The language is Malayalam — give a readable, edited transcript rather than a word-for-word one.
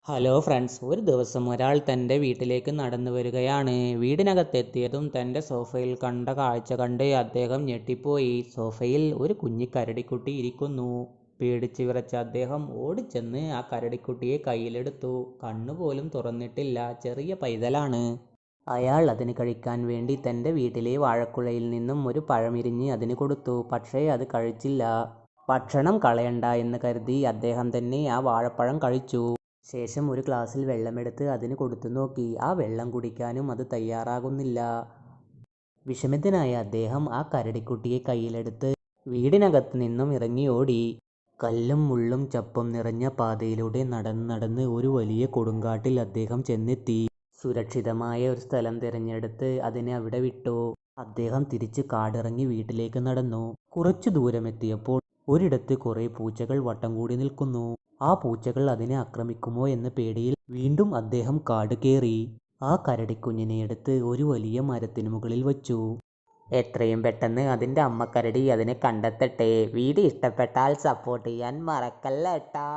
ഹലോ ഫ്രണ്ട്സ്, ഒരു ദിവസം ഒരാൾ തൻ്റെ വീട്ടിലേക്ക് നടന്നു വരികയാണ്. വീടിനകത്തെത്തിയതും തൻ്റെ സോഫയിൽ കണ്ട കാഴ്ച കണ്ട് അദ്ദേഹം ഞെട്ടിപ്പോയി. സോഫയിൽ ഒരു കുഞ്ഞി കരടിക്കുട്ടി ഇരിക്കുന്നു. പേടിച്ച് വിറച്ച അദ്ദേഹം ഓടിച്ചെന്ന് ആ കരടിക്കുട്ടിയെ കയ്യിലെടുത്തു. കണ്ണുപോലും തുറന്നിട്ടില്ല, ചെറിയ പൈതലാണ്. അയാൾ അതിന് കഴിക്കാൻ വേണ്ടി തൻ്റെ വീട്ടിലെ വാഴക്കുലയിൽ നിന്നും ഒരു പഴമിരിഞ്ഞ് അതിന് കൊടുത്തു. പക്ഷേ അത് കഴിച്ചില്ല. ഭക്ഷണം കളയണ്ട എന്ന് കരുതി അദ്ദേഹം തന്നെ ആ വാഴപ്പഴം കഴിച്ചു. ശേഷം ഒരു ഗ്ലാസ്സിൽ വെള്ളമെടുത്ത് അതിന് കൊടുത്തു നോക്കി. ആ വെള്ളം കുടിക്കാനും അത് തയ്യാറാകുന്നില്ല. വിഷമിതനായ അദ്ദേഹം ആ കരടിക്കുട്ടിയെ കയ്യിലെടുത്ത് വീടിനകത്ത് നിന്നും ഇറങ്ങി ഓടി. കല്ലും മുള്ളും ചപ്പും നിറഞ്ഞ പാതയിലൂടെ നടന്ന് നടന്ന് ഒരു വലിയ കൊടുങ്കാട്ടിൽ അദ്ദേഹം ചെന്നെത്തി. സുരക്ഷിതമായ ഒരു സ്ഥലം തിരഞ്ഞെടുത്ത് അതിനെ അവിടെ വിട്ടു. അദ്ദേഹം തിരിച്ച് കാടിറങ്ങി വീട്ടിലേക്ക് നടന്നു. കുറച്ചു ദൂരമെത്തിയപ്പോൾ ഒരിടത്ത് കുറെ പൂച്ചകൾ വട്ടം കൂടി നിൽക്കുന്നു. ആ പൂച്ചകൾ അതിനെ ആക്രമിക്കുമോ എന്ന പേടിയിൽ വീണ്ടും അദ്ദേഹം കാട് കയറി. ആ കരടിക്കുഞ്ഞിനെ എടുത്ത് ഒരു വലിയ മരത്തിനു മുകളിൽ വച്ചു. എത്രയും പെട്ടെന്ന് അതിൻ്റെ അമ്മക്കരടി അതിനെ കണ്ടെത്തട്ടെ. വീഡിയോ ഇഷ്ടപ്പെട്ടാൽ സപ്പോർട്ട് ചെയ്യാൻ മറക്കല്ലേട്ടാ.